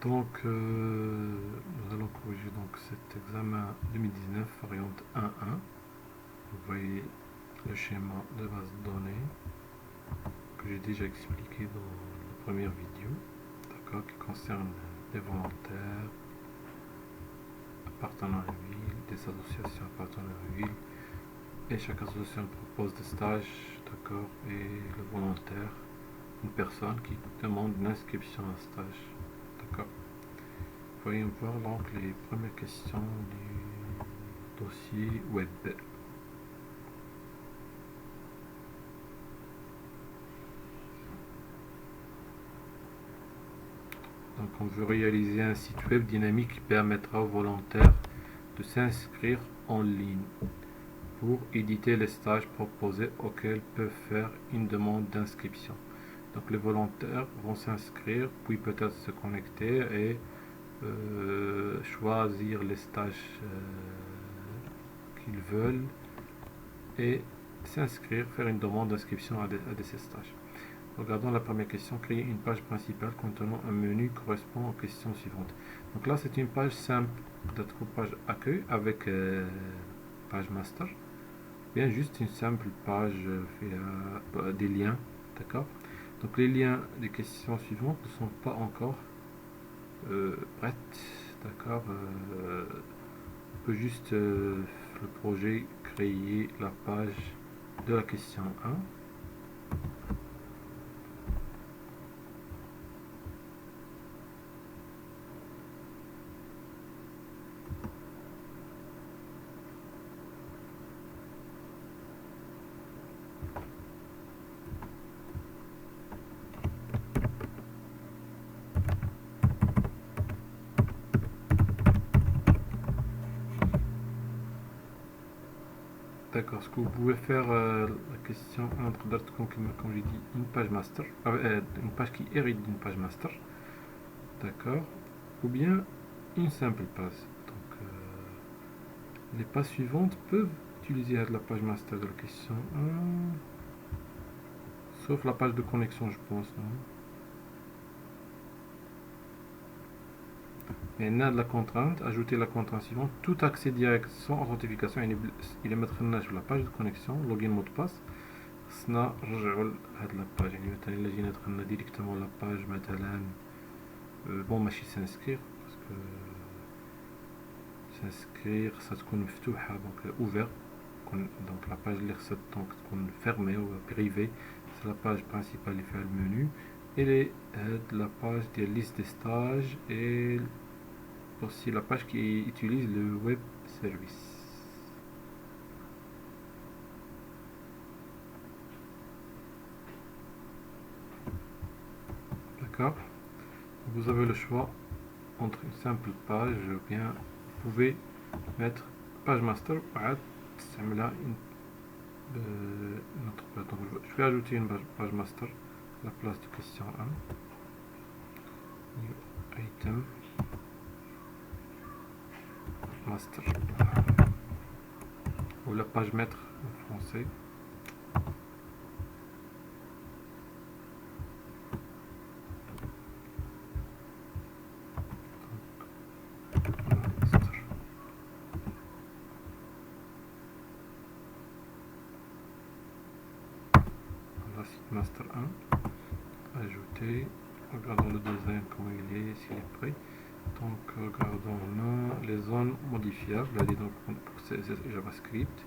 Donc, nous allons corriger donc cet examen 2019, variante 1.1. Vous voyez le schéma de base de données que j'ai déjà expliqué dans la première vidéo, d'accord, qui concerne les volontaires appartenant à une ville, des associations appartenant à une ville, et chaque association propose des stages, d'accord, et le volontaire, une personne qui demande une inscription à un stage, d'accord. Voyons voir donc les premières questions du dossier web. Donc on veut réaliser un site web dynamique qui permettra aux volontaires de s'inscrire en ligne pour éditer les stages proposés auxquels peuvent faire une demande d'inscription. Donc les volontaires vont s'inscrire, puis peut-être se connecter et choisir les stages qu'ils veulent et s'inscrire, faire une demande d'inscription à ces stages. Regardons la première question. Créer une page principale contenant un menu correspond aux questions suivantes. Donc là, c'est une page simple d'être page accueil avec page master. Bien juste une simple page des liens, d'accord. Donc les liens des questions suivantes ne sont pas encore prêtes, d'accord. On peut juste le projet créer la page de la question 1. D'accord, ce que vous pouvez faire, la question entre d'autres, comme j'ai dit, une page master, une page qui hérite d'une page master, d'accord, ou bien une simple page. Donc, les pages suivantes peuvent utiliser la page master de la question 1, sauf la page de connexion, je pense, non? Maintenant, de la contrainte, ajouter la contrainte suivante, tout accès direct sans authentification, il est mettre sur la page de connexion, login mot de passe. سنا نرجعوا لهاد لاباج، يعني مثلا الا جينا دخلنا ديريكتومون لاباج مثلا بون ماشي سانسكريغ باسكو سانسكريغ خصها تكون مفتوحة دونك اوفير، دونك لاباج اللي خصها دونك تكون فيرمي و بريفي سي لاباج برينسيبال اللي فيها المنيو، et هاد لاباج ديال ليست دي ستاج et aussi la page qui utilise le web service. D'accord. Vous avez le choix entre une simple page ou bien vous pouvez mettre page master ou une autre page. Donc je vais ajouter une page master à la place de question 1. New item master ou la page maître en français. Site master 1, ajouter, regardons le design comment il est, s'il est prêt. Donc regardons là les zones modifiables, donc pour JavaScript,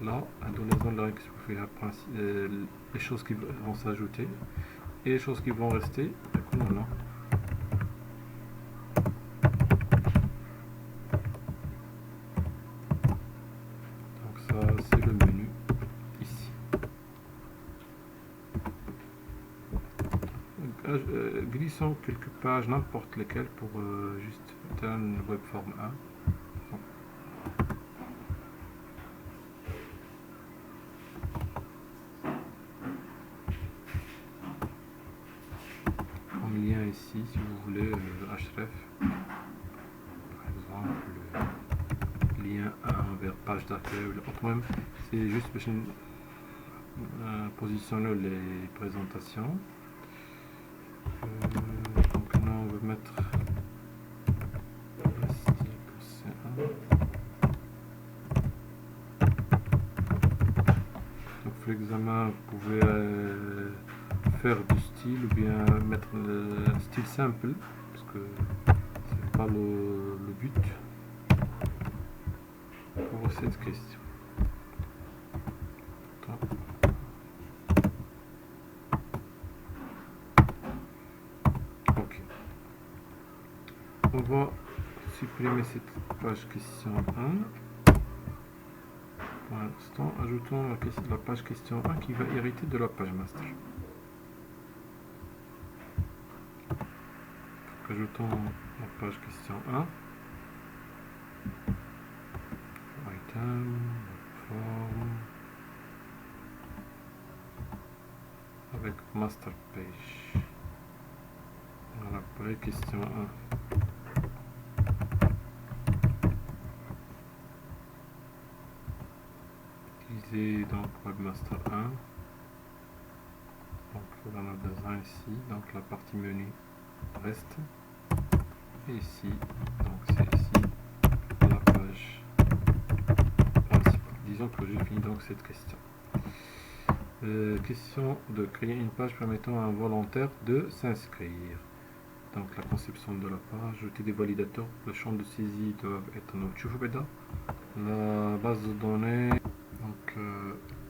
là dans les zones là les choses qui vont s'ajouter et les choses qui vont rester, non. Donc ça c'est le menu ici. Glissons quelques pages, n'importe lesquelles, pour juste un webform 1. Bon. Comme lien ici, si vous voulez, href, par exemple, lien 1 vers page d'accueil, ou même, c'est juste pour positionner les présentations. Donc là on va mettre l'examen, vous pouvez faire du style ou bien mettre un style simple, parce que c'est pas le but pour cette question. Ok. On va supprimer cette page question 1. Pour l'instant, ajoutons la page question 1 qui va hériter de la page master. Ajoutons la page question 1. Item, form, avec master page. Voilà, après question 1. Utiliser donc webmaster 1. Donc on a besoin ici, donc la partie menu reste. Et ici, donc c'est ici la page principale. Disons que j'ai fini donc cette question. Question de créer une page permettant à un volontaire de s'inscrire. Donc la conception de la page, ajouter des validateurs, le champ de saisie doivent être nos. La base de données, donc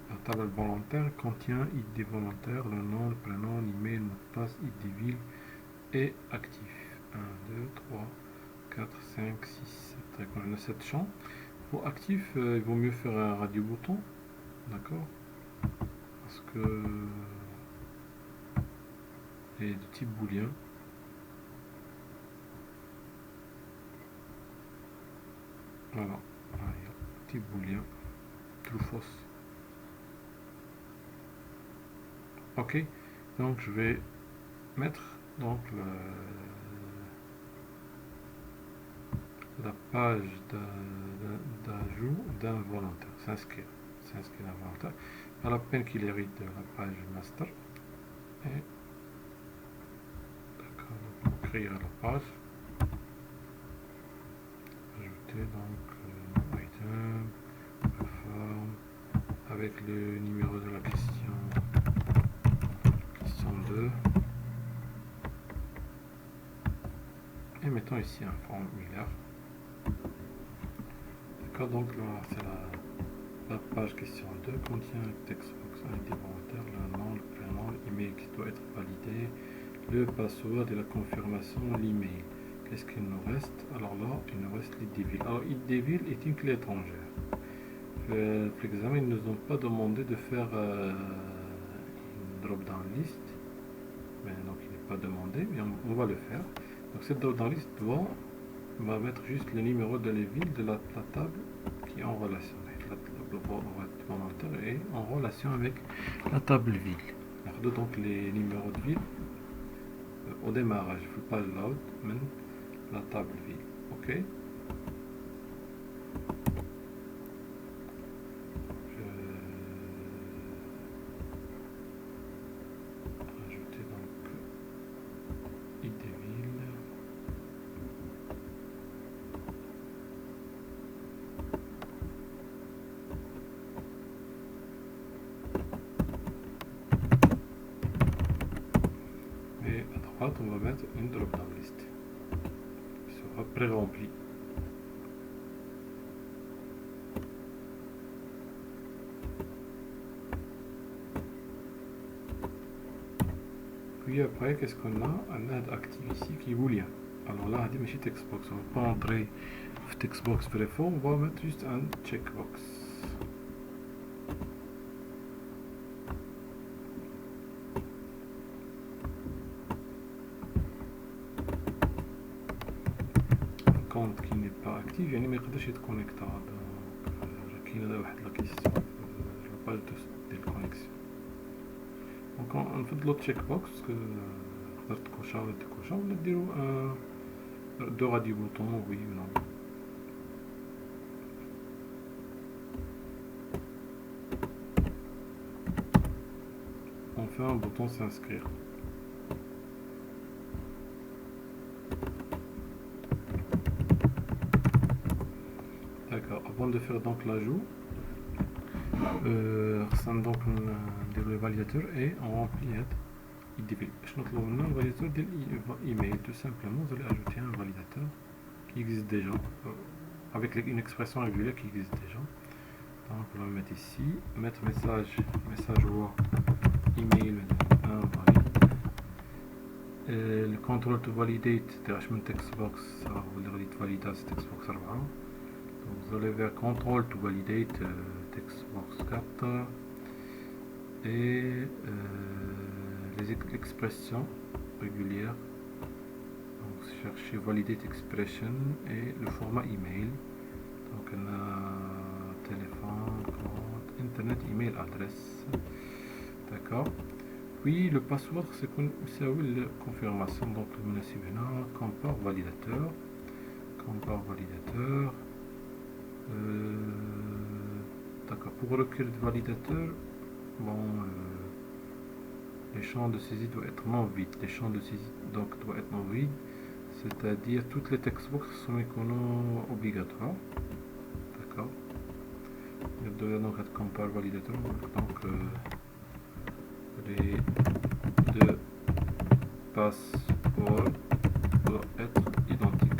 la table volontaire contient ID volontaire, le nom, le prénom, l'email, le mot de passe, ID ville et actif. 1, 2, 3, 4, 5, 6, 7. On a 7 champs. Pour actif, il vaut mieux faire un radio bouton, d'accord? Parce que et de type booléen. Voilà, type booléen, true false. Ok, donc je vais mettre donc la page d'ajout d'un volontaire, s'inscrire d'un volontaire, à la peine qu'il hérite de la page master. Et d'accord, pour créer la page, ajouter donc item, form, avec le numéro de la question 2, et mettons ici un formulaire. D'accord, donc là c'est la page question 2 contient le texte box ID volontaire, le nom, le prénom, l'email qui doit être validé, le password et la confirmation, l'email. Qu'est-ce qu'il nous reste? Alors là, il nous reste l'ID ville. Alors ID ville est une clé étrangère. L'examen, ils ne nous ont pas demandé de faire une drop-down list, mais donc il n'est pas demandé, mais on va le faire. Donc cette drop-down list va mettre juste le numéro de la ville de la table qui est en relation. La table volontaire est en relation avec la table ville. Donc les numéros de ville au démarrage, il ne faut pas load, mais la table ville. Ok. On va mettre une drop-down list qui sera pré-remplie. Puis après, qu'est-ce qu'on a? Un add active ici qui est booléen. Alors là, on va textbox. On va pas entrer textbox vrai faux, on va mettre juste un checkbox. compte qui n'est pas actif يعني ما يقدرش يتكونيكتا. دونك كاينه واحد لا كيسيون في لا باج ديال الكونيكسيون. دونك نفضلو تشيك بوكس باسكو تقدر تكوشا ولا تكوشا ولا ديرو دو غادي بوطون وي و نو. On fait un bouton s'inscrire. D'accord, avant de faire donc l'ajout, خصنا donc نديرو le validateur et on remplit هاد يديفيل. شنو طلبوا لنا؟ الفاليداتور ديال الايميل. tout simplement vous allez ajouter un validateur qui existe déjà avec une expression régulière qui existe déjà. Donc on va le mettre ici, mettre message roi email invalide. Le control to validate تاعش من text box اللي validate text box 4. Donc vous allez vers control to validate text box 4 et les expressions régulières. Donc cherchez validate expression et le format email. Donc on a téléphone, compte, internet, email, adresse. D'accord. Puis le password c'est la confirmation. Donc le مناسب هنا compare validateur. D'accord. Pour requérir de validateur, bon, les champs de saisie doivent être non vides. Les champs de saisie donc doivent être non vides, c'est-à-dire toutes les textbox sont obligatoires. D'accord. Il doit donc être compare validateur. Donc les deux passeports doivent être identiques.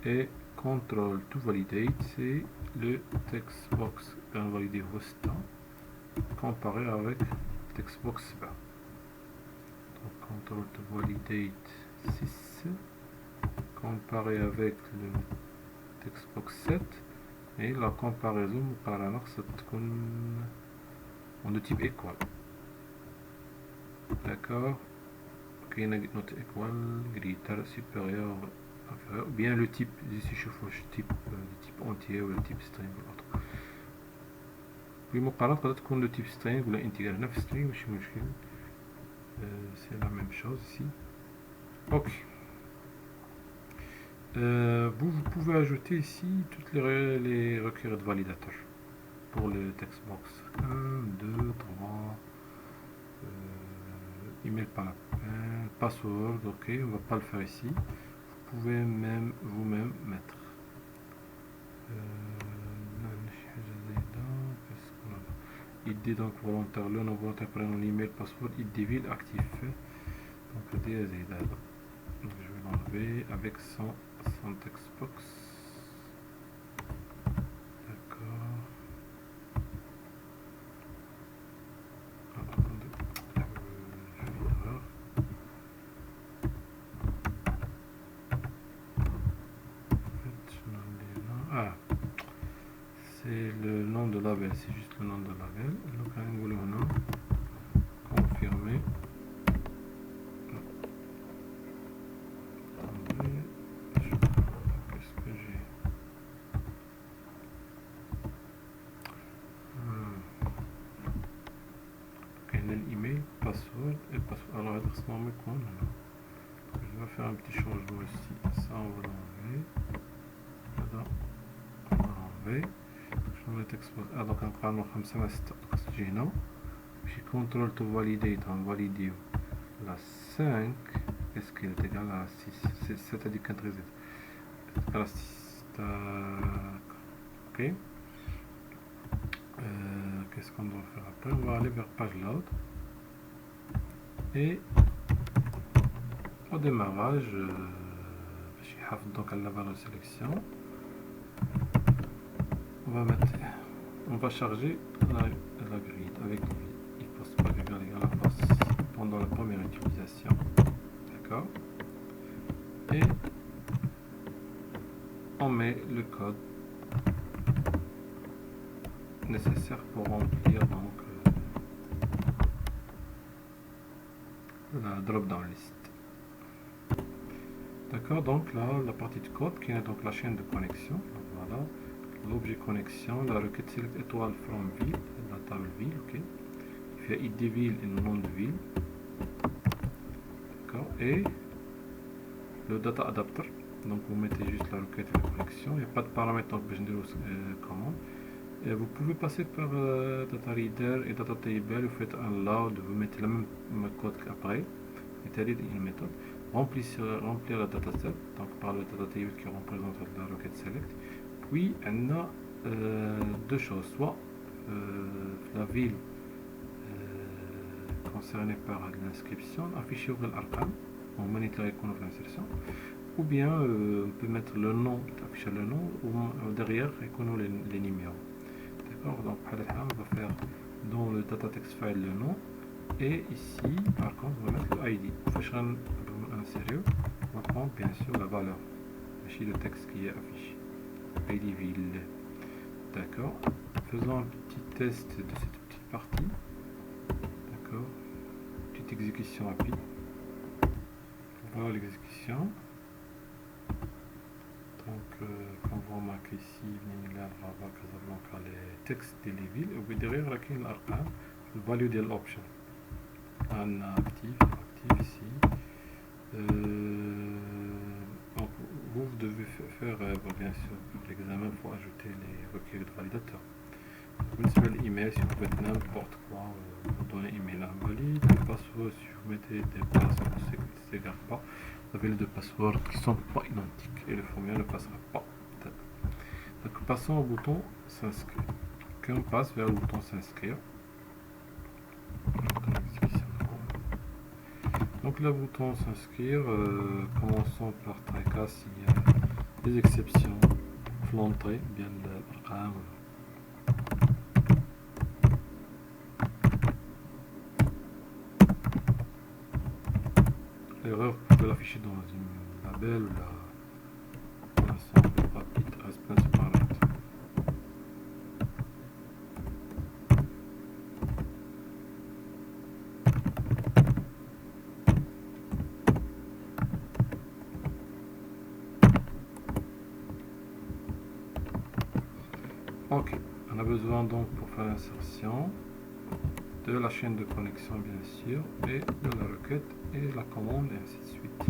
Et control to validate, c'est le textbox invalidé restant comparé avec textbox 7. Donc control to validate 6 comparé avec le textbox 7 et la comparaison en de type équal. D'accord. Ok, note équal, greater, supérieur, inférieur, bien le type ici je fais type entier ou le type string ou autre. Puis مقارنة تقدر تكون le type string ou l'intégrale نفس string ماشي مشكل. C'est la même chose ici. Ok. Vous pouvez ajouter ici toutes les requêtes de validateur pour le textbox 1, 2, 3, email pas la peine, password, ok, on va pas le faire ici. Vous pouvez même vous-même mettre. ID donc volontaire, le non volontaire prenons l'email, password, ID ville actif. Donc donc je vais l'enlever avec son textbox. D'accord. Attendez. C'est le nom de label, c'est juste le nom de label. Donc on va confirmer. Qu'est-ce que j'ai? L'email, password et password. Alors adresse normale quoi? Je vais faire un petit changement ici. Ça on va l'enlever. On va l'enlever. Donc نقارنو 5 مع 6 تجي هنا باش control to validate غنفاليديو la 5 est-ce qu'elle est égale à 6 c'est-à-dire qu'un trésit à la 6 ok. Qu'est-ce qu'on doit faire après? On va aller vers page load et au démarrage donc à la valeur sélection on va charger la grille avec il passe pas égal à la passe pendant la première utilisation. D'accord. Et on met le code nécessaire pour remplir donc la drop down list. D'accord. Donc là la partie de code qui est donc la chaîne de connexion. Donc, voilà l'objet connexion, la requête select étoile from ville, la table ville, ok. Il fait id ville et le nom de ville. D'accord. Et le data adapter. Donc vous mettez juste la requête de connexion. Il n'y a pas de paramètres donc je vais commande. Et vous pouvez passer par data reader et data table. Vous faites un load, vous mettez le même code qu'après. C'est-à-dire une méthode. remplir la dataset, donc par le data table qui représente la requête select. Puis on a deux choses, soit la ville concernée par l'inscription affichée au l'arcam en moniteur l'insertion, ou bien on peut mettre le nom, afficher le nom, ou derrière les numéros. D'accord, donc on va faire dans le data text file le nom, et ici par contre on va mettre le ID. Un sérieux, on va prendre bien sûr la valeur, ici le texte qui est affiché, ID ville. D'accord, faisons un petit test de cette petite partie. D'accord, petite exécution rapide. Voilà l'exécution. Donc comme vous remarquez ici, les textes des villes, et derrière l'arcam, le value de l'option. Un actif ici. Donc vous devez faire bien sûr l'examen pour ajouter les requêtes de validateur. Vous l'email, si vous faites n'importe quoi, vous donnez email invalide, le password, si vous mettez des passwords qui ne s'égarent pas, vous avez les deux passwords qui ne sont pas identiques et le formulaire ne passera pas. Donc passons au bouton s'inscrire. Quand on passe vers le bouton s'inscrire, donc le bouton s'inscrire, commençons par Tricas s'il y a des exceptions, l'entrée, bien l'arcam. L'erreur, vous pouvez l'afficher dans une label ou l'ensemble rapide response parameter. Ok, on a besoin donc pour faire l'insertion de la chaîne de connexion bien sûr, et de la requête et la commande et ainsi de suite.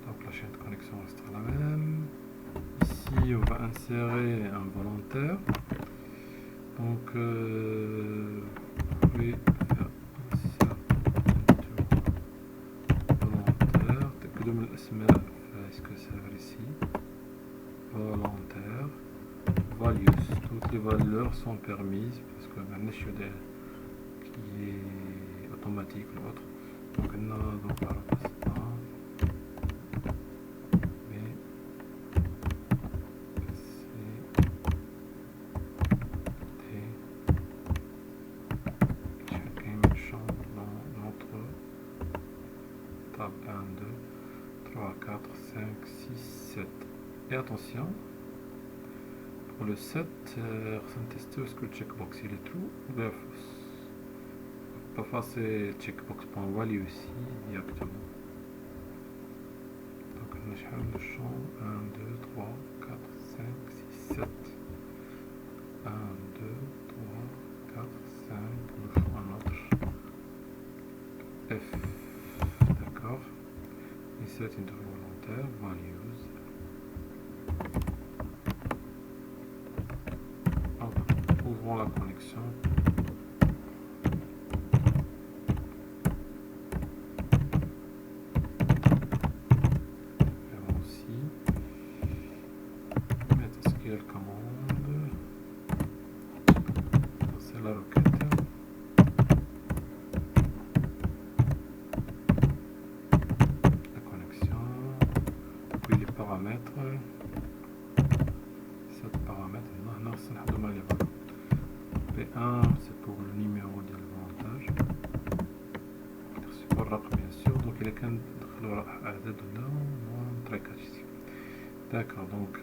Donc la chaîne de connexion restera la même. Ici on va insérer un volontaire. Donc vous pouvez faire insert volontaire. تقدم الاسماء est-ce que ça va ici volontaire. Values, toutes les valeurs sont permises parce que maintenant je suis qui est automatique l'autre. Donc on a donc la tab 1, 2, 3, 4, 5, 6, 7. Et attention, pour le 7, tester est-ce que le checkbox il est true ou bien fausse. Pas passer checkbox.value ici directement. Donc on a le champ 1, 2, 3, 4, 5, 6, 7. 1, 2, 3, 4, 5, nous faut un autre. F. D'accord. Insert interval volontaire, values. Donc, ouvrons la connexion. Verrons aussi. Mettre SQL commande. C'est la requête. Paramètres, 7 paramètres. P1 c'est pour le numéro de l'avantage, c'est pour le bien sûr, donc il est quand très ici. D'accord, donc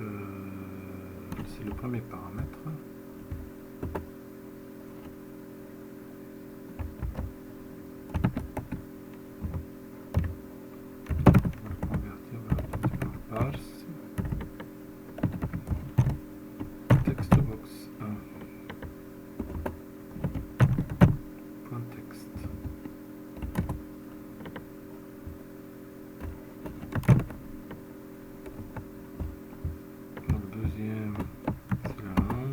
c'est le premier paramètre. Textbox 1. Context. Le deuxième, c'est le nom.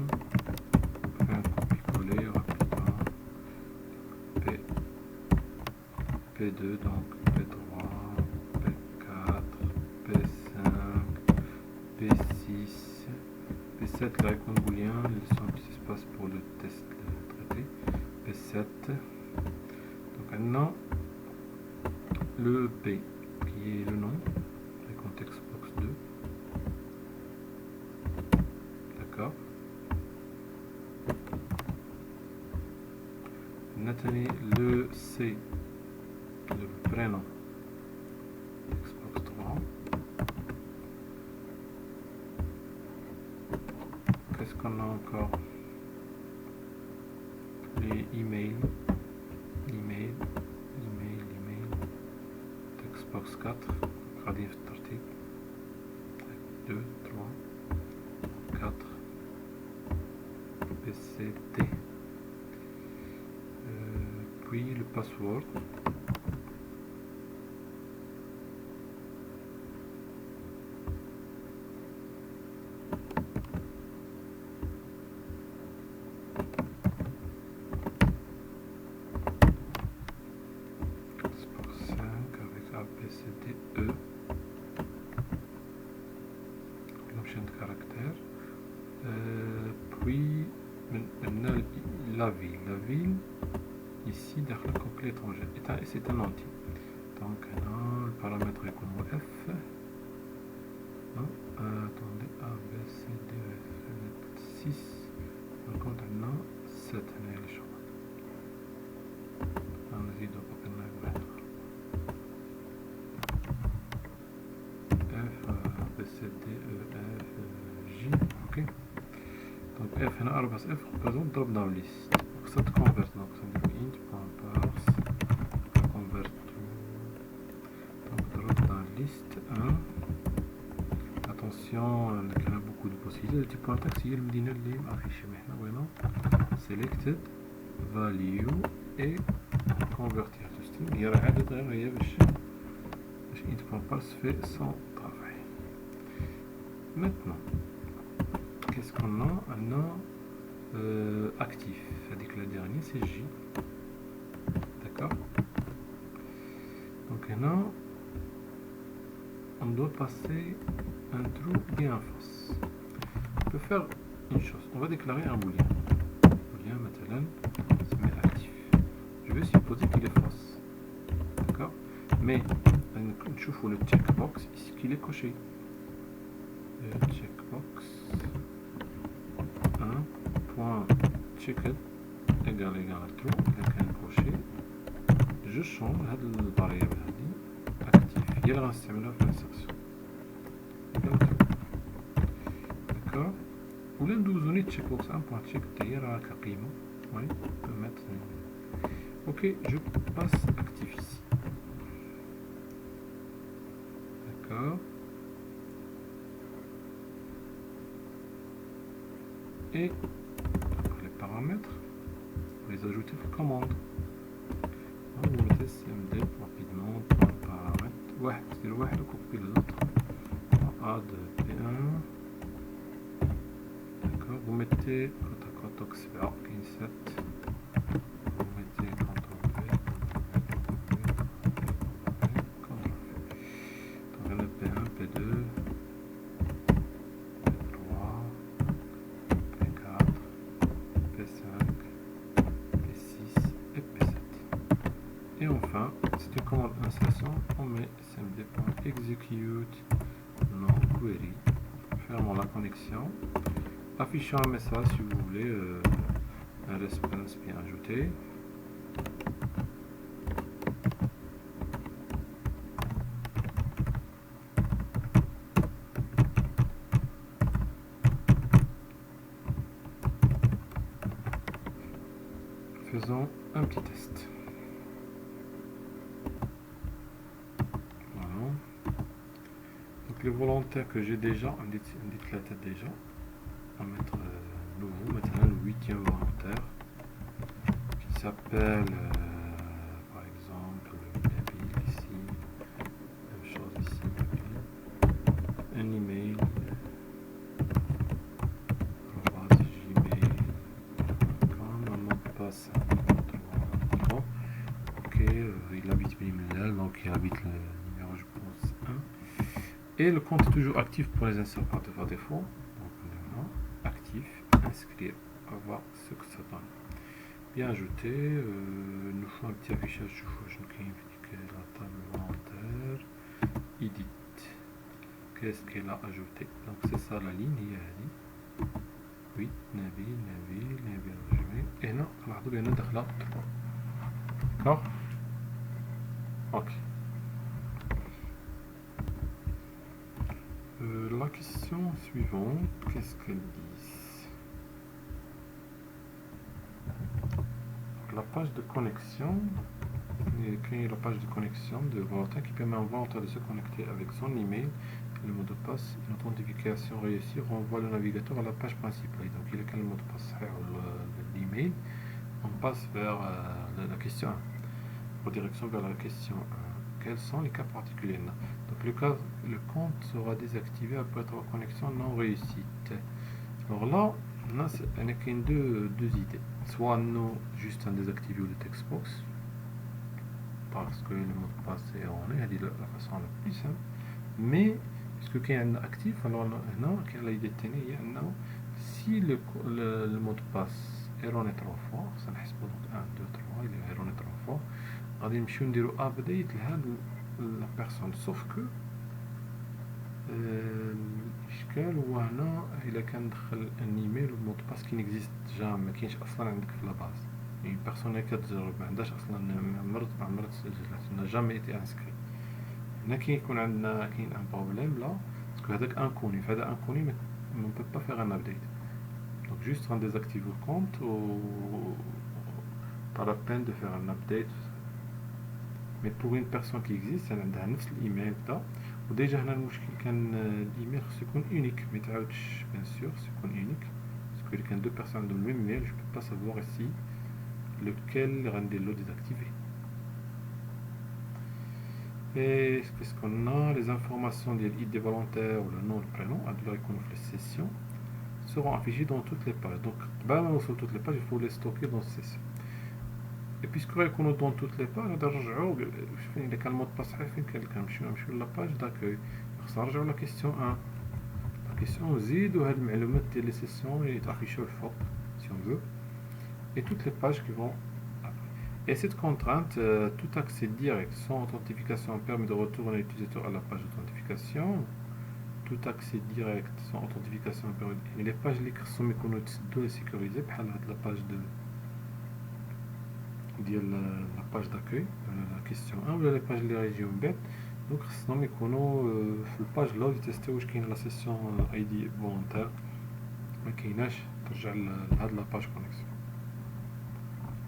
P2, donc P3, P4, P5, P6, P7, la réponse booléen, le son qui se passe pour le test traité, P7. Donc maintenant, le P, qui est le nom, le contexte box 2. D'accord. Maintenant, le C, le prénom, Xbox 3. Qu'est-ce qu'on a encore? Les emails, Xbox 4, Radif Tartik, 2, 3, 4, PCT, puis le password. ABCDE, l'option de caractère, puis la ville ici dans le couplet étranger, c'est un entier, donc le paramètre est comme F, attendez, ABCDE 6, par contre maintenant 7 les choses, on essaie de mettre C, D, E, F, J, ok. Donc F, F représente drop down list. Donc ça te converte, donc ça dit int.parse, convert to, donc drop down list 1. Attention, il y a beaucoup de possibilités. Le type pointeur, c'est le medina اللي affiché maintenant, vraiment. Selected, value et convertir to string. Il y a عدد غير باش int.parse fait son travail. Maintenant, qu'est-ce qu'on a? Un actif, c'est-à-dire que le dernier c'est J. D'accord? Donc maintenant, on doit passer un true et un false. On peut faire une chose, on va déclarer un booléen. Booléen maintenant, c'est met actif. Je vais supposer qu'il est false. D'accord? Mais, on trouve le checkbox ici qu'il est coché. Checkbox 1.checked égale true, avec un crochet. Je change cette variable actif. Il y a l'installation de l'insertion. D'accord. Ou l'un de vous checkbox 1.check d'ailleurs à la قيمة. Oui, on peut mettre. Ok, je passe actif ici. D'accord. Et les paramètres, vous les ajoutez par commande. Vous mettez cmd rapidement, paramètre, c'est le واحد couper l'autre. Add P1. D'accord, vous mettez côte 7. Vous mettez CTRL V. Donc on a P1, P2. Et enfin, c'est une commande installation, on met cmd.execute non query, fermons la connexion, affichons un message si vous voulez un response bien ajouté. Faisons un petit test. Les volontaires que j'ai déjà, on dit la tête déjà, on va mettre nouveau, maintenant le 8e volontaire qui s'appelle par exemple Nabil ici, même chose ici, un email, Gmail, comme un mot de passe, ok, il habite Blimlal, donc il habite le numéro, je pense, 1. Et le compte est toujours actif pour les inserts par défaut. Donc on est là, actif, inscrire, on va voir ce que ça donne. Bien ajouté, nous faut un petit affichage du fois, je ne la table volontaire, edit. Qu'est-ce qu'elle a ajouté? Donc c'est ça la ligne, il y a 8 Nabil rejoué. Et non, on va mettre là 3. D'accord? Ok. La question suivante, qu'est-ce qu'elle dit? La page de connexion, il crée la page de connexion de volontaire qui permet à un volontaire de se connecter avec son email, le mot de passe, une authentification réussie renvoie le navigateur à la page principale. Donc il a le mot de passe l'email, on passe vers la question 1, en direction vers la question 1. Quels sont les cas particuliers? Donc le compte sera désactivé après votre connexion non réussite. Alors là, on n'a qu'une deux idées. Soit nous juste un désactiver le textbox parce que le mot de passe est on est la façon la plus simple. Mais puisque qu'il y a un actif, alors non, qu'il a l'idée tenue, si le mot de passe est erroné 3 fois, ça n'existe pas donc 1, 2, 3, il est erroné 3 fois. غادي نمشيو نديرو ابديت لهاد لا بيرسون سوف كو الاشكال هو هنا الا كان دخل ان ايميل والمود باس كي نيكزيست جام ما كاينش اصلا عندك في لاباز يعني بيرسون اللي كتجرب ما عندهاش اصلا ما عمرها سجلت جامي ايتي انسكري هنا كيكون عندنا كاين ان بروبليم لا باسكو هذاك انكوني فهذا انكوني ما بو با فيغ ان ابديت دونك جوست غنديزاكتيفو الكونت و pas la peine de faire un update. Mais pour une personne qui existe, elle a نفس الايميل ده وديجا هنا المشكل كان الايميل خصو يكون unique ما يتعاودش bien sûr خصو يكون unique parce que il كان deux personnes dans le même mail je peux pas savoir ici lequel غندير له désactiver. Et qu'est-ce qu'on a? Les informations des volontaires ou le nom, le prénom à les sessions seront affichées dans toutes les pages. Donc sur toutes les pages il faut les stocker dans ces sessions. Et puisque يكونوا dans toutes les pages نقدر نرجعوا فين إذا كان المود باس فين كنمشيو لاباج داكوي خصنا نرجعوا لا كيسيون 1 لا كيسيون نزيدو هاد المعلومات ديال لي سيسيون اللي يتافيشيو الفوق si on veut et toutes les pages qui vont après. Et cette contrainte tout accès direct sans authentification permet de retourner l'utilisateur à la page d'authentification. Tout accès direct sans authentification permet les pages اللي خصهم يكونوا تسدوا sécurisés بحال هاد لا باج de ديال لا باج داكوي لا كيسيون 1 ولا لي باج اللي غيجيو من بعد دونك خصهم يكونوا في الباج لوغ يتيستيو واش كاين لا سيسيون اي دي فولونتير ما كايناش ترجع لهاد لا باج كونيكسيون.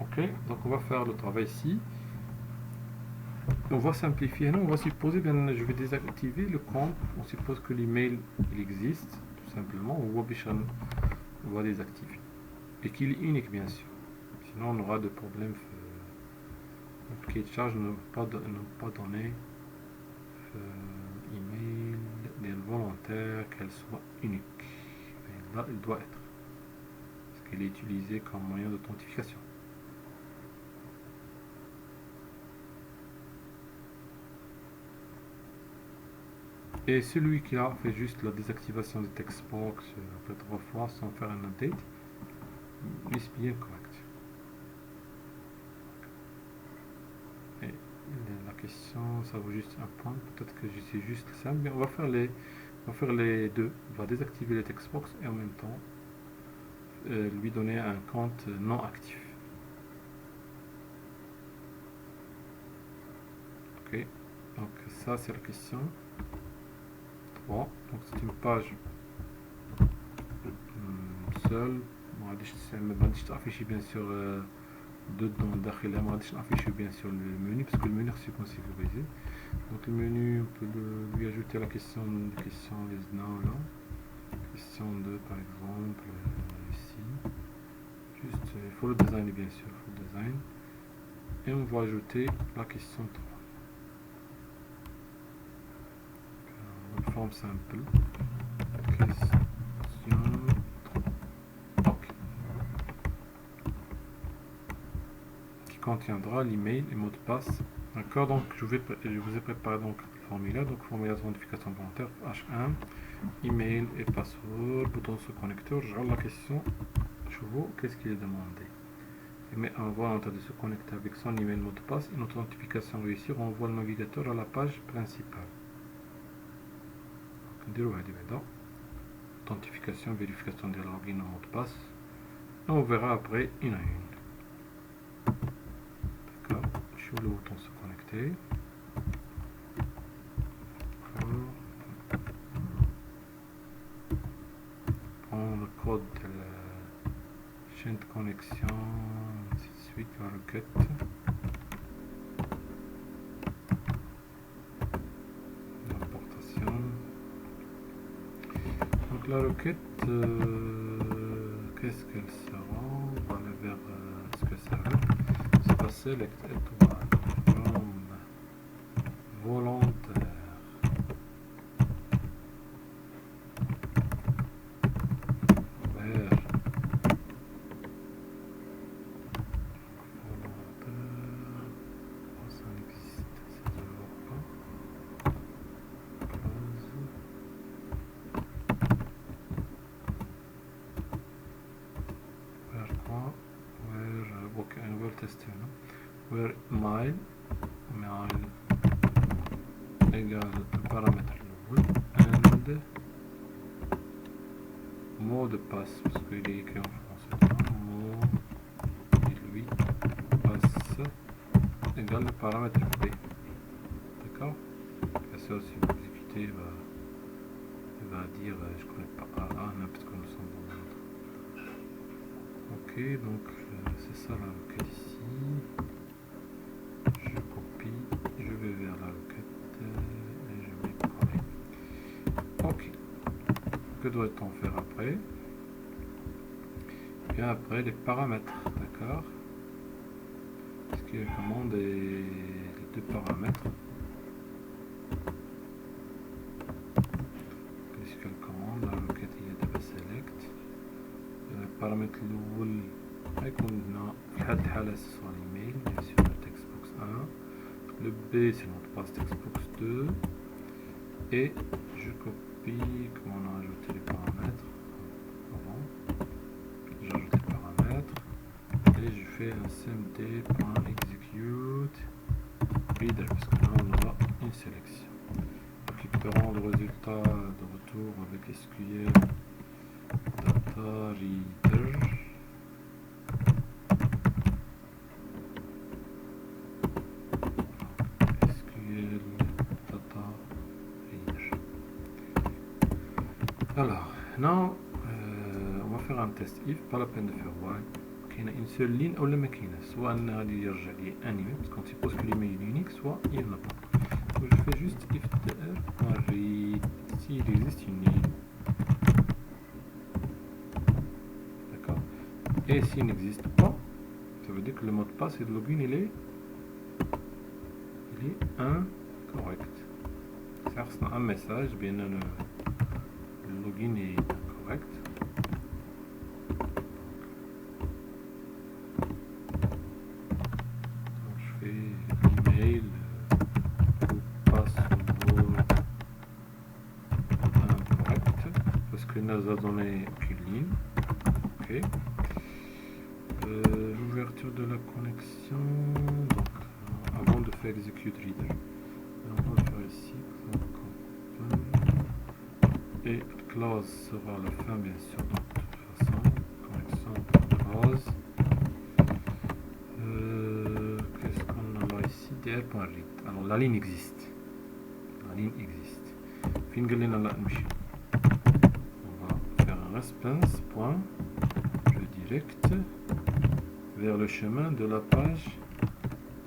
Ok, donc on va faire le travail ici. On va simplifier. On va supposer, bien, je vais désactiver le compte. On suppose que l'email il existe, tout simplement. On va désactiver. Et qu'il est unique, bien sûr. Sinon, on aura des problèmes. Le cahier de charge ne pas donner email des volontaires qu'elle soit unique. Et là, il doit être. Parce qu'il est utilisé comme moyen d'authentification. Et celui qui a fait juste la désactivation de Textbox après 3 fois sans faire un update, est bien correct. Et la question, ça vaut juste un point. Peut-être que c'est juste ça, mais on va faire les deux. On va désactiver les Textbox et en même temps lui donner un compte non actif. Ok, donc ça c'est la question. Donc c'est une page seule ما غاديش تافيشي bien sûr dedans داخلها ما غاديش نافيشي bien sûr le menu parce que le menu c'est sécurisé. Donc le menu on peut lui ajouter la question les noms là question 2 par exemple ici juste il faut le designer bien sûr il faut le design et on va ajouter la question 3 forme simple question 3 ok. Qui contiendra l'email et mot de passe D'accord, donc je vous ai préparé donc le formulaire, donc formulaire d'authentification volontaire H1, email et password, bouton se connecter. Je regarde la question, je vois qu'est-ce qu'il est demandé. Mais envoie l'entité de se connecter avec son email mot de passe, une authentification réussie renvoie le navigateur à la page principale. Authentification, vérification des logins au mot de passe. Et on verra après une à une. D'accord, je suis le bouton se connecter. Prends le code de la chaîne de connexion, ainsi de suite, la requête. L'importation. Donc la requête, qu'est-ce qu'elle sera? On va aller vers ce que ça veut. C'est pas select étoile from volontaire. Where mile égale le paramètre l'eau and mot de passe, parce qu'il est écrit en français, mot et lui passe égale le paramètre b. D'accord? Bien sûr, si vous exécutez, il va dire je connais pas AA, n'importe quoi, nous sommes dans l'autre. Ok, donc c'est ça la requête ici. Je copie, je vais vers la requête et je mets coller. Ok. Que doit-on faire après? Bien après les paramètres, d'accord? Parce qu'il commande les deux paramètres. Qu'est-ce qu'elle commande? La requête il est de select. Le paramètre l'oul يكون هنا في حالة الحالة ce sera l'email, bien sûr le textbox 1. Le B c'est le mot de passe textbox 2. Et je copie, comme on a ajouté les paramètres. J'ajoute les paramètres. Et je fais un cmd.execute reader, parce que là on aura une sélection. Récupérons le résultat de retour avec SQL data reader. SQL data reader. Alors, now on va faire un test if, pas la peine de faire while. Il y a une seule ligne ou la machine, soit un email, parce qu'on suppose que l'email est unique, soit il n'y en a pas. Donc je fais juste if read, s'il existe une ligne, d'accord, et s'il n'existe pas, ça veut dire que le mot de passe et le login il est incorrect. C'est un message, bien le login est incorrect. Nous a donné aucune ligne. Ok. L'ouverture de la connexion. Donc, avant de faire execute reader, on va le faire ici. Et clause sera la fin, bien sûr. Donc, de toute façon, connexion clause. Qu'est-ce qu'on a là ici? dr.read. Alors, la ligne existe. La ligne existe. Fingerlin à la machine. Response point je direct vers le chemin de la page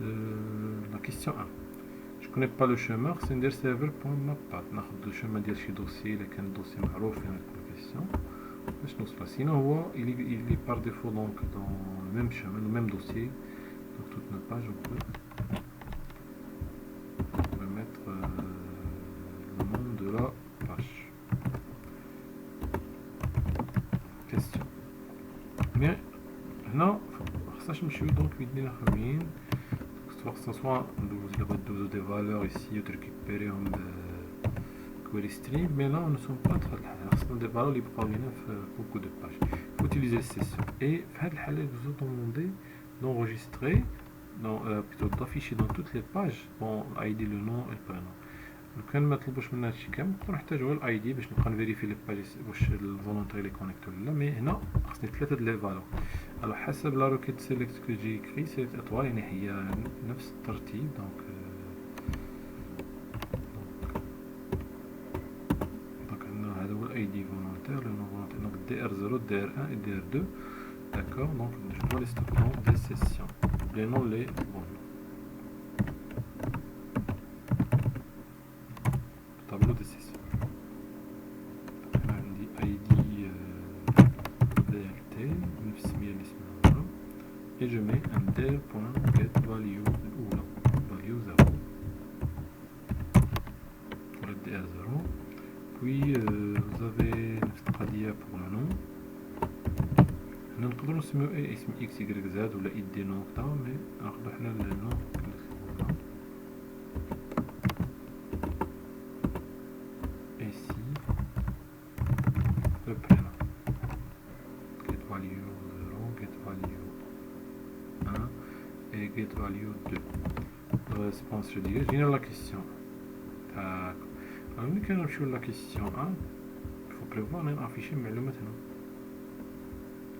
de la question 1. Je connais pas le chemin, c'est un serveur.mappath. Le chemin de chez dossier, le dossier معروف في la question. Sinon, il est par défaut donc dans le même chemin, le même dossier. Donc toute notre page, on peut mettre le nom de la page. Question. Bien, هنا خاصناش نمشيو دونك بيدنا الاخرين soit on des valeurs ici ou récupérer un query stream, mais là on ne sommes pas très là. Des valeurs libres beaucoup de pages. Il faut utiliser session. Et vous vous demandez d'enregistrer, plutôt d'afficher dans toutes les pages bon l'ID, le nom et le prénom. لو كان ما طلبوش منا هادشي كامل نقدروا نحتاجوا الاي دي باش نبقى نفيريفي لي باج واش الفولونتري لي كونيكت ولا لا، مي هنا خصني ثلاثه د لي فالور. الو حسب لا روكيت سيليكت كو جي كري سيليكت اتوال، يعني هي نفس الترتيب. دونك عندنا هذا هو الاي دي فولونتير، لو نو فولونتير، دونك دي ار 0 دي ار 1 دي ار 2. داكور، دونك جو dois les stocker dans des sessions les noms les bons tableau de session. عندي اي دي DLT نسميه الاسم هذا et je mets un der.getValue الاولى value 0 pour le DR0. puis vous avez نفس القضيه pour le nom. هنا نقدروا نسميو اسم اكس يكغيك زاد ولا اي دي نقطه، مي ناخذ حنا النوم ici le prénom get value 0, get value 1 et get value 2. Réponse je dirais j'ai la question. D'accord. Alors nous quand on la question 1 il faut prévoir un afficher معلومات هنا.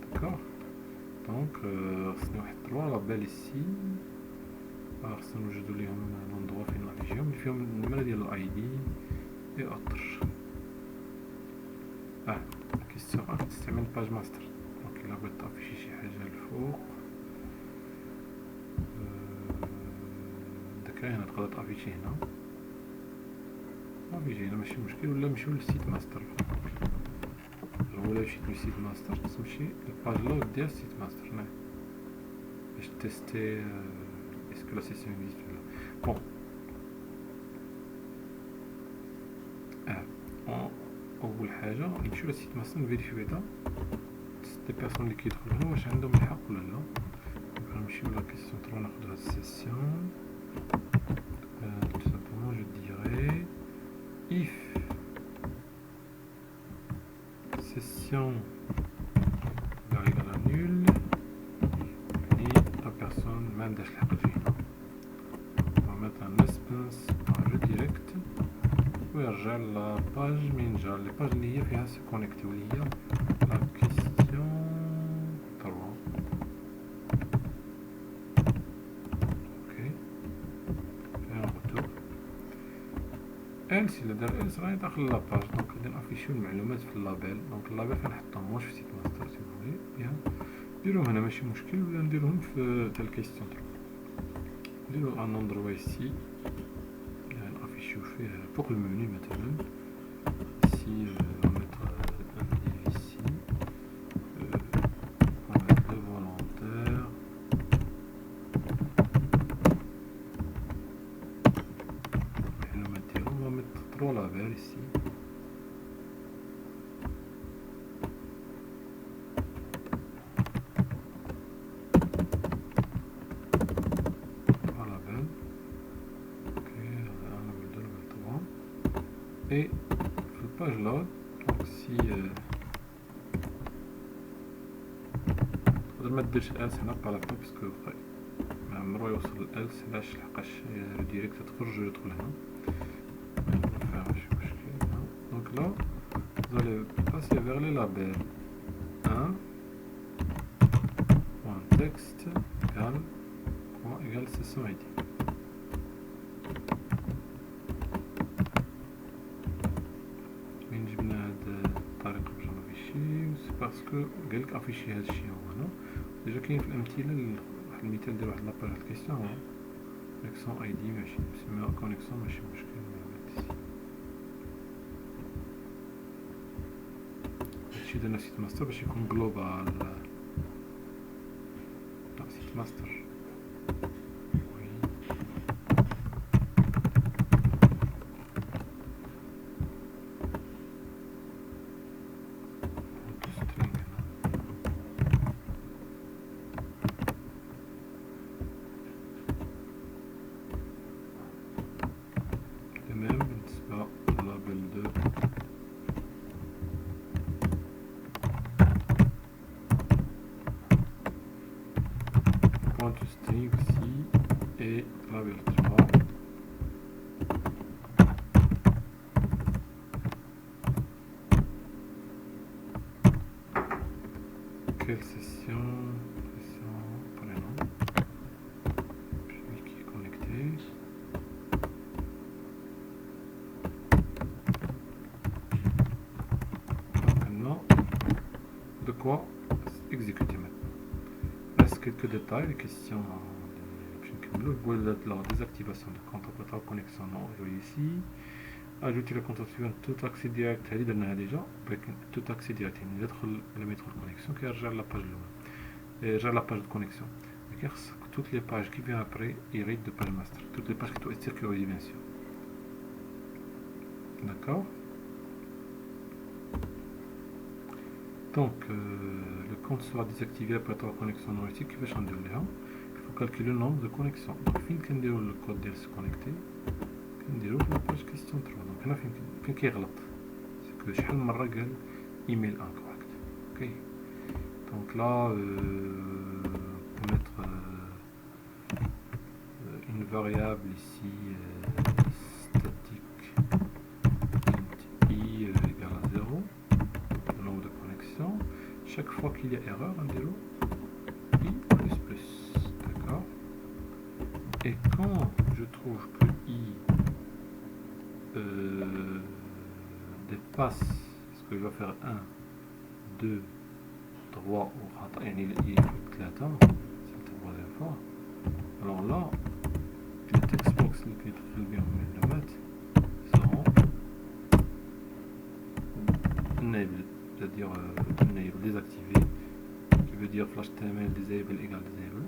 D'accord. Donc خصني واحد 3 لابيل ici. خصنا نوجدوا ليهم l'endroit فين نافيجيهم اللي فيهم النمره ديال الاي دي et autres. question 1 تستعمل باج ماستر. دونك الا بغيت تافيشي شي حاجه الفوق داك هنا تقدر تافيشي هنا افيشي هنا ماشي مشكل، ولا نمشيو للسيت ماستر. ولا مشيت للسيت ماستر تمشي للباج لوغ ديال السيت ماستر هنا باش تيستي اسكو لا سيسيون اكزيست ولا بون. اول حاجه نمشيو للسيت ماستر نفيريفيو هذا دي بيرسون اللي كيدخلوا هنا واش عندهم الحق ولا لا. دونك نمشيو لا كيسيون 3 ناخذ هاد السيسيون. tout simplement je dirais if session égale à nul et la personne ما عندهاش الحق تجي هنا. on va mettre un espace redirect ويرجع لاباج من جا لاباج اللي هي فيها سي كونيكتي واللي هي لا كيستيون 3. اوكي فيها روتور الس الا دار الس راه داخل لاباج. دونك غادي نافيشيو المعلومات في اللابيل. دونك اللابيل فنحطهم واش في سيت ماستر تيقولي بيان نديروهم هنا ماشي مشكل، ولا نديروهم في تاع الكيستيون 3. نديرو ان اندروا ايسي pour le menu maintenant. Ici on va mettre un div ici, on va mettre le volontaire, et le matériau, on va mettre 3 labels ici. Et في page load donc si تقدر ما ديرش else هنا بارافو باسكو ما عمرو يوصل الالس علاش لحقاش ديريكت تخرج ويدخل هنا ماشي مشكل. دونك là vous allez passer vers les labels 1 point texte égale session id. باسكو قالك افيشي هذا الشيء هو هنا ديجا كاين في الامثله. واحد المثال ديال واحد لاباج هاد الكيستيون هو كونيكسيون اي دي ماشي نسميوها كونيكسيون ماشي مشكل. هادشي درنا سيت ماستر باش يكون جلوبال. سيت ماستر to string aussi et label 3. Quelle session? Session prénom. Celui qui est connecté. Donc maintenant, de quoi exécuter maintenant? Reste quelques détails, les questions. La désactivation de compte opérateur connexion non envoyé ici. Ajouter le compte suivant tout accès direct, هذه درناها déjà. Tout accès direct يعني يدخل الميتر connexion كيرجع la page الأولى. يرجع la page de connexion. Mais toutes les pages qui viennent après héritent de page master. Toutes les pages qui doivent être sécurisées bien sûr. D'accord. Donc le compte sera désactivé après la connexion non réussie qui va changer là. Il faut calculer le nombre de connexions. Donc fin qu'on déroule le code de se connecter. نديرو في لاباج كيستيون 3 دونك هنا فين كيغلط سكو شحال من مرة قال ايميل انكوريكت اوكي دونك لا mettre une variable ici statique int i égale à 0 le nombre de connexions chaque fois qu'il y a erreur on déroule i plus plus d'accord et quand je trouve que i dépasse ce que je vais faire 1 2 3 يعني il faut 3 c'est la troisième fois alors là les text box اللي كيدخل بهم المعلومات seront enable c'est-à-dire enable désactivé qui veut dire flash html disable égale disable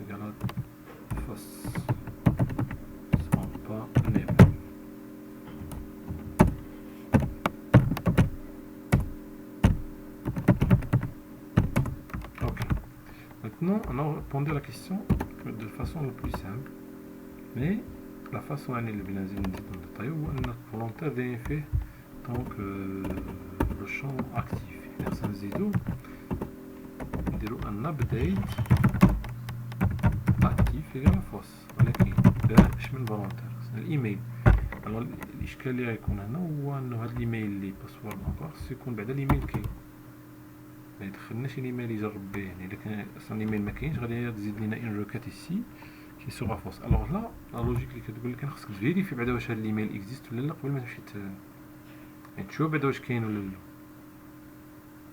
égale à false seront pas enable. Maintenant, on a répondu à la question de façon la plus simple, mais la façon à aller dans le détail ou notre volontaire vérifier donc le champ actif. Personne zéro, un update actif égale à fausse. Voilà qui est من volontaire. C'est l'email. Alors l'ishkal اللي غيكون هنا هو انه هذا الايميل اللي باسورد encore سيكون بعد الايميل كاين. ما يدخلناش الايميل يجرب به يعني الا كان اصلا الايميل ما كاينش غادي تزيد لنا ان روكات ايسي كي سوغا فوس الوغ لا لا لوجيك اللي كتقول لك خاصك تفيريفي بعدا واش هاد الايميل اكزيست ولا لا قبل ما تمشي يعني تشوف بعدا واش كاين ولا لا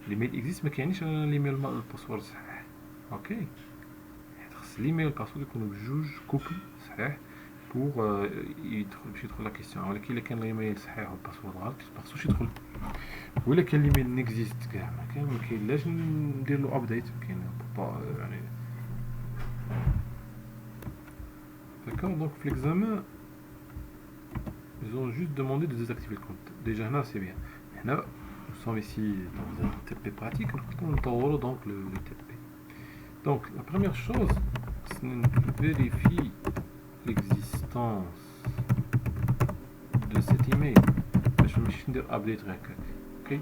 الايميل اكزيست ما كيعنيش ان الايميل الباسورد صحيح اوكي خاص الايميل والباسورد يكونوا بجوج كوبل صحيح بوغ يدخل باش يدخل لا كيسيون ولكن الا كان الايميل صحيح والباسورد غلط مخصوش يدخل ولا كان الايميل نيكزيست كاع ما كاينلاش ندير له ابديت كاين يعني d'accord donc في l'examen ils ont juste demandé de désactiver le compte déjà là c'est bien هنا nous sommes ici dans un TP pratique nous نطوروا donc le TP donc la première chose c'est vérifier l'existence de cet email باش نمشي ندير update غير اوكي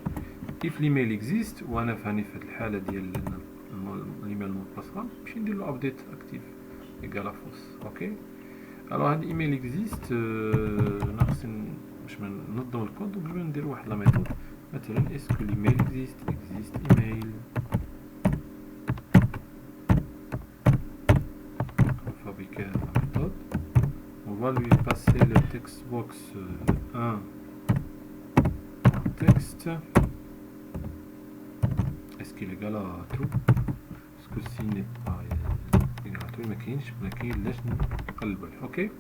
if l'email existe وانا فاني في هذه الحاله ديال الايميل المتصل نمشي ندير له update active égale à false اوكي alors هذا الايميل existe ناقص باش ننظم الكود وقبل ما ندير واحد لا ميثود مثلا est-ce que l'email existe email on va fabriquer la méthode on va lui passer le text box 1 texte est-ce qu'il est égal à true parce que s'il n'est pas égal à true ما كاينش ولكن لاش نقلب عليه اوكي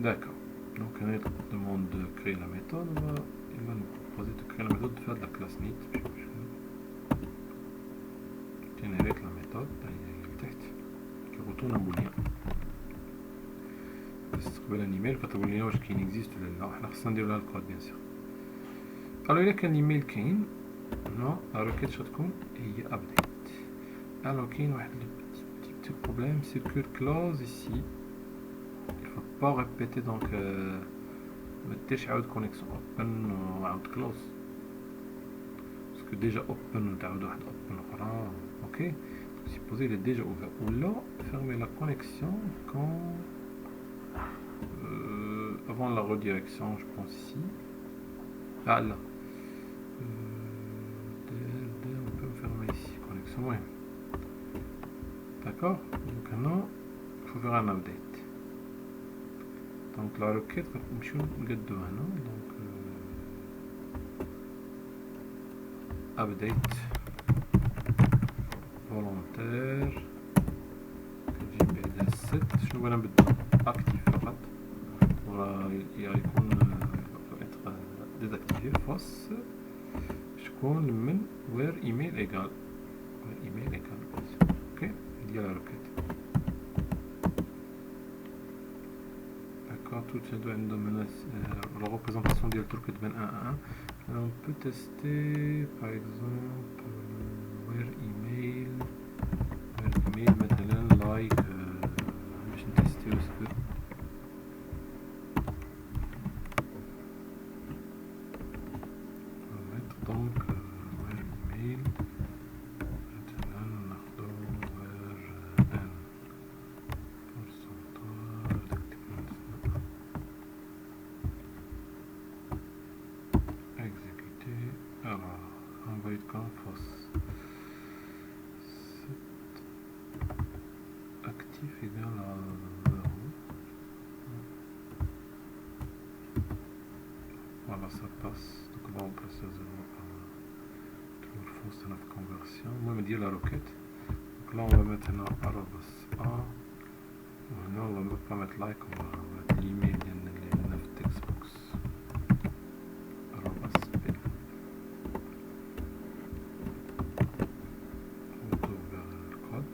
d'accord donc on demande de créer la méthode il va nous proposer de créer la méthode de faire de la classe nit générer la méthode تحت qui retourne un booléen استقبل الايميل كتقول لنا واش كاين اكزيست ولا لا حنا خصنا نديرو لها الكود بيان سور الو الا كان الايميل كاين نو لا روكيت شتكون هي ابديت الو كاين واحد petit problème c'est que clause ici il faut pas répéter donc ما ديرش عاود كونيكسيون اوبن وعاود كلوز باسكو ديجا اوبن وتعاود واحد اوبن اخرى اوكي supposé il est déjà ouvert. Ou là, fermer la connexion quand avant la redirection, je pense ici. Ah là. On peut fermer ici, connexion, ouais. D'accord. Donc maintenant, il faut faire un update. Donc la requête va fonctionner maintenant. Donc update volontaire GPD 7 شنو بغينا نبدل actif فقط ولا يكون être désactivé فاص شكون من where email égal ok ديال la requête. D'accord, tout ça doit être la représentation ديال الترك تبان 1 à 1. On peut tester par exemple where email مثلا like باش نتستيو اسكو نميت دونك where email مثلا ناخدو where n pourcentage exécuté. Alors envoyer comme fausse. Actif égal à 0. Voilà, ça passe. Donc on va remplacer 0 par true false dans notre conversion. Moi, je me dis la requête. Donc là, on va mettre un arrobas a. Maintenant, on va pas mettre like, on va mettre l'email de les 9 textbox. Arrobas p. On retrouve vers le code.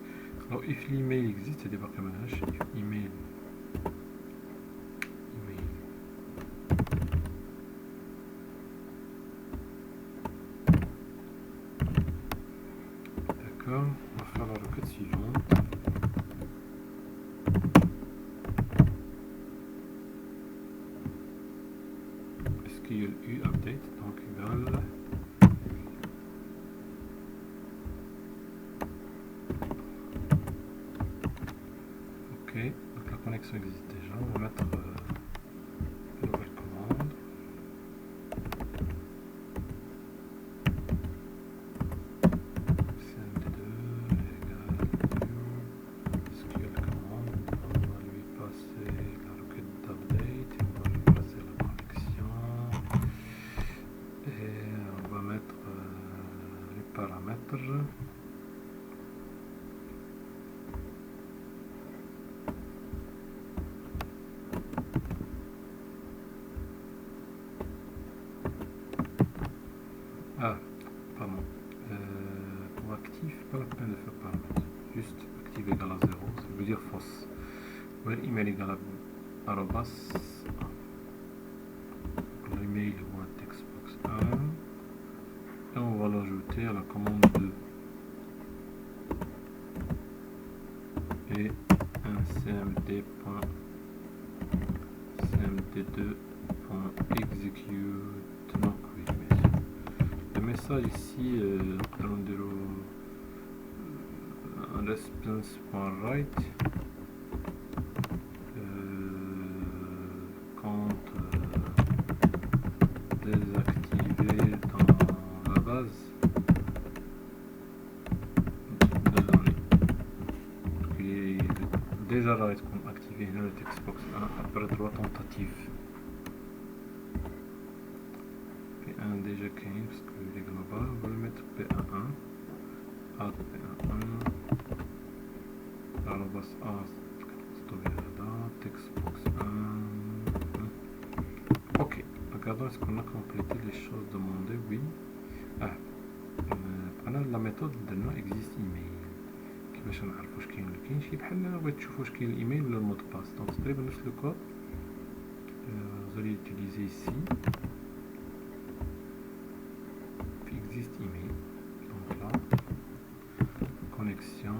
Alors, if l'email existe, c'est des barres if email. D'accord, on va faire la requête suivante. SQL U update, donc égal. Ok, donc la connexion existe déjà. On va mettre une nouvelle commande. CMD2 égale new SQL commande. On va lui passer la requête d'update. On va lui passer la connexion. Et on va mettre les paramètres. Ah, pardon. Pour actif, pas la peine de faire paramètre. Juste active égale à 0, ça veut dire fausse. Where email égale à arrobas. L'email ou un textbox 1. Et on va l'ajouter à la commande 2. Et un cmd2.execute. Donc oui, le message ici, on dirait un response.write compte désactivé dans la base de données. Il est déjà activé dans le textbox 1 après 3 tentatives. P1 déjà came parce qu'il est global. On va le mettre P11. Add P11. Arrobas A. Textbox 1. Ok. Regardons est-ce qu'on a complété les choses demandées. Oui. Ah. La méthode de nom existe email. باش نعرفو واش كاين ولا كاينش بحال بغيت تشوفو واش كاين الايميل ولا المود باس. دونك تقريبا نفس لو كود. Vous allez utiliser ici. Puis existe email. Donc là, connexion,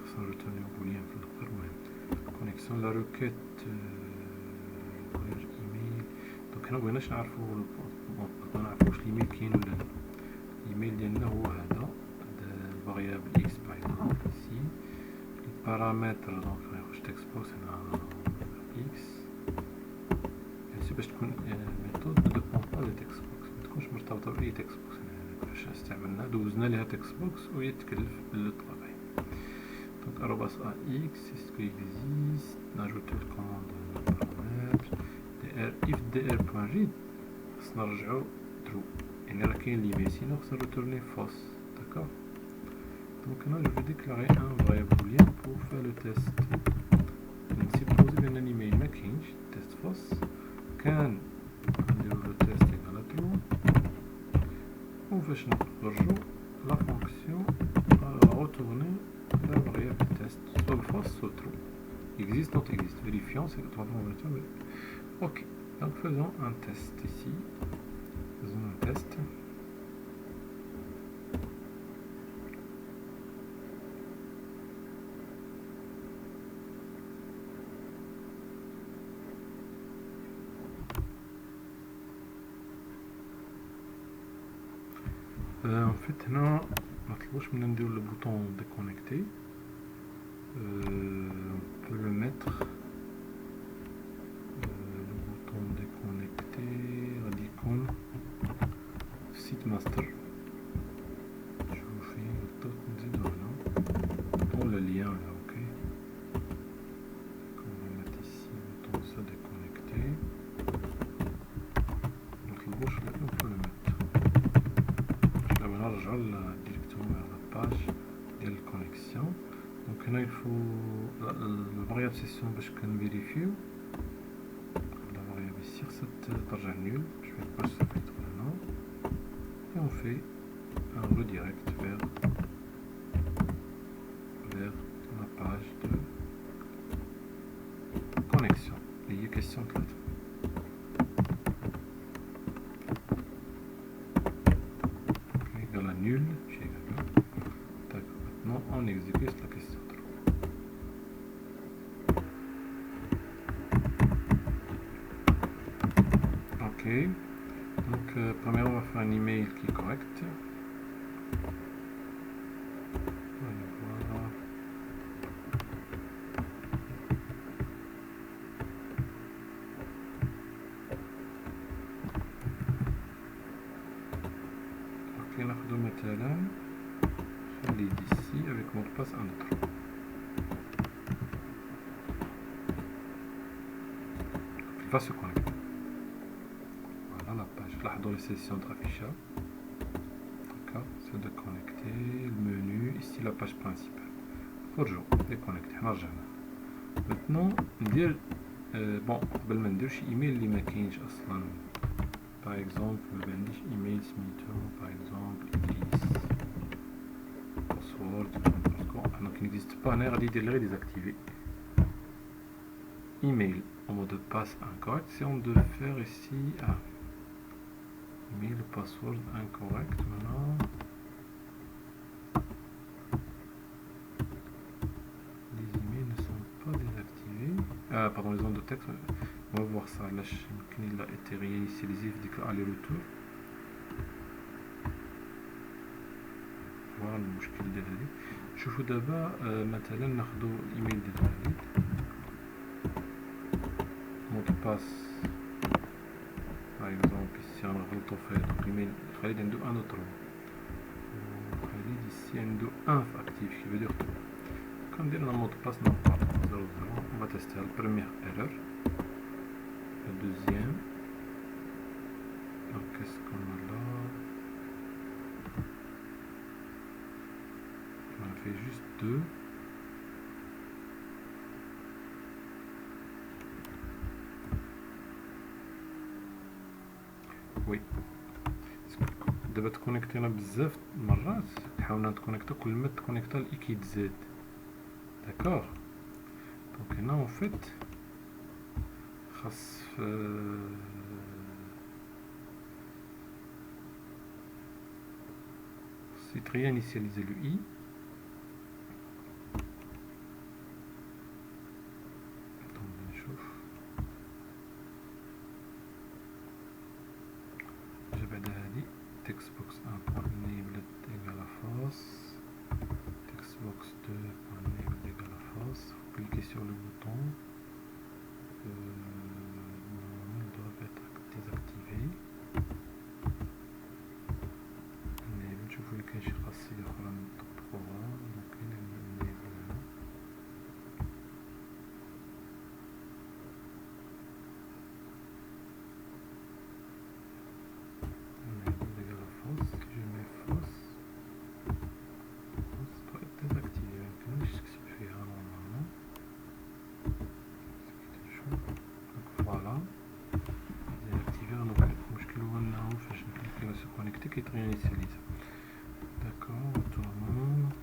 personne retenue au boolean. Connexion, la requête email. Donc دونك هنا مبغيناش نعرفو واش الايميل كاين ولا لا. الايميل ديالنا هو هذا الفاريابل اكس باغ اكزومبل ici. البارامتر دونك غنخرج تكست بوكس هنا اكس باش تكون ميثود ما ديبون با دو تكست بوكس، ما تكونش مرتبطه باي تكست بوكس. فاش استعملنا دوزنا ليها تكست بوكس وهي تكلف بالطبع. دونك arobase ax c'est ce qui existe. ناجوت الكوموند بارامتر if dr.read خصنا نرجعو true يعني راه كاين ليميل، سينو خصنا retourner false. d'accord. donc là je vais déclarer un variable boolean pour faire le test. supposé بان الايميل ما كاينش test false كان نديرو لو تيست ايكال true وفاش نخرجو لا فونكسيون retourner la variable test soit false soit true. existe not existe, vérifiant c'est ok. donc faisons un test ici, faisons un test. en fait هنا ما طلبوش منا نديرو le bouton déconnecter. on peut le mettre le bouton déconnecter غادي يكون site master. je vous fais بالضبط نزيدو هنا dans le lien là. ok. on va mettre ici le bouton ça déconnecter. ما طلبوش on peut le mettre. نرجعو directement vers la page ديال الكونيكسيون. دونك هنا يلفو الفاريابل سيسيون باش كنفيريفيو لا فاريابل ici خصها ترجع نول. je vais pas se mettre هنا et on fait un redirect vers la page de connexion اللي هي question 3. nul chez Google. D'accord. Maintenant on exécute la question 3. ok. donc premièrement on va faire un email qui est correct. Voilà. ناخدو مثلا خلي d'ici avec mot de passe un autre. il va se connecter. voilà la page. لاحظوا les sessions d'affichage. d'accord. c'est de connecter le menu ici la page principale. خرجوا déconnecter حنا رجعنا. maintenant ندير bon قبل ما ندير شي ايميل اللي ما كاينش اصلا. par exemple ما عنديش ايميل سميتو par exemple password حنا qui n'existe pas. انا غادي ندير غير désactiver email en mot de passe incorrect. si on doit faire ici email password incorrect. maintenant les emails ne sont pas désactivés. pardon les zones de texte. on va voir ça. là يمكن الا été réinitialisé في ديك aller retour. voilà المشكل ديال هادي. شوفوا دابا مثلا ناخدو الايميل ديال وليد mot de passe par exemple ici غنغلطو فيه. دونك الايميل خالد عنده ان اوتر خالد ici عنده ان actif qui veut dire tout. كندير انا mot de passe normal 00. on va tester la première erreur. la deuxième. donc qu'est-ce qu'on a là? on a fait juste 2. oui. دابا تكونيكتينا بزاف مرات. حاولنا نتكونيكتا كل ما تكونيكتا الاي كيتزاد. داكوغ. دونك هنا اون فيت خاص réinitialiser le i. نشوف شي خاصية أخرى نطبقوها. ممكن نضيفو هنا نعمل ديال فوس. جو مي فوس doit être désactivé. ميمكنليش تكتب فيها نورمالمون. دونك فوالا ديزاكتيفي. المشكل هو انه فاش نكليكيو سو كونيكتي كيترينيسياليزا. داكور رetournons.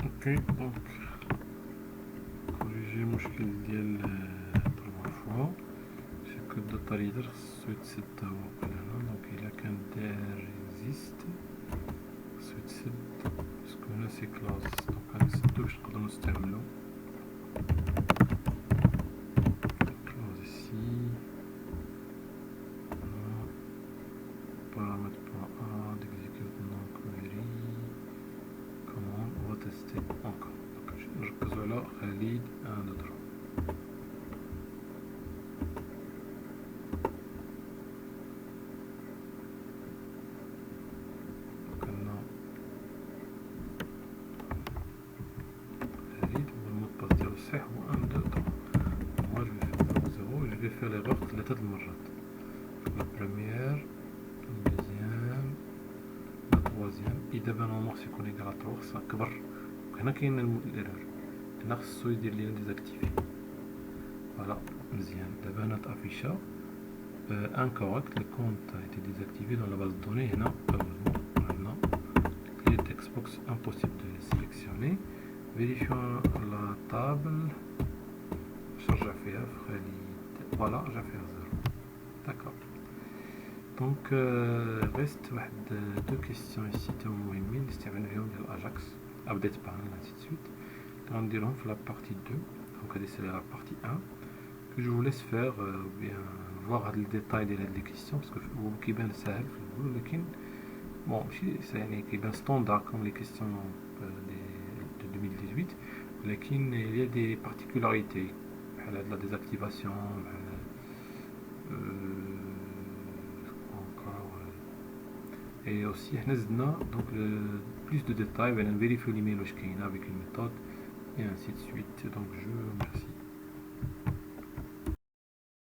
اوكي دونك كوريجي المشكل ديال 3 فوا. سي كو الداتا ريدر خصو يتسد تا هو وقيلا هنا. دونك الا كان داير اكزيست خصو يتسد باسكو هنا سي كلاس. دونك غنسدو باش نقدرو نستعملو كلاس ici. paramètre .a d'execute non query commande. On va tester encore. Donc نركزو على خالد 1 2 3. صحيح هو 1 2 3. moi je vais faire 0 je vais faire l'erreur 3 المرات. la première, la deuxième, la troisième. اذا بان نورمال سيكون ايكال 3 خصها كبر. هنا كاين الايرور. هنا خصو يدير لينا ديزاكتيفي. فوالا مزيان. دابا هنا تافيشا incorrect. le compte a été désactivé dans la base de données. هنا heureusement clé Textbox impossible de sélectionner. vérifions la table. charge فيها في خالد. فوالا جا فيها 0. d'accord. donc reste واحد 2 questions ici تاهو مهمين اللي استعملنا فيهم ديال اجاكس update panel ainsi de suite. غنديرهم في la partie 2. donc هادي c'est la partie 1 que je vous laisse faire ou bien voir هاد الديتاي ديال هاد لي كيسيون باسكو هو كيبان ساهل في الاول ولكن بون ماشي يعني كيبان ستوندار كوم لي كيسيون de 2018 ولكن il y a des particularités بحال هاد لا ديزاكتيفاسيون بحال et aussi حنا زدنا donc plus de détails بان نفيريفيو ليميل واش كاينه avec une méthode et ainsi de suite. donc je vous remercie.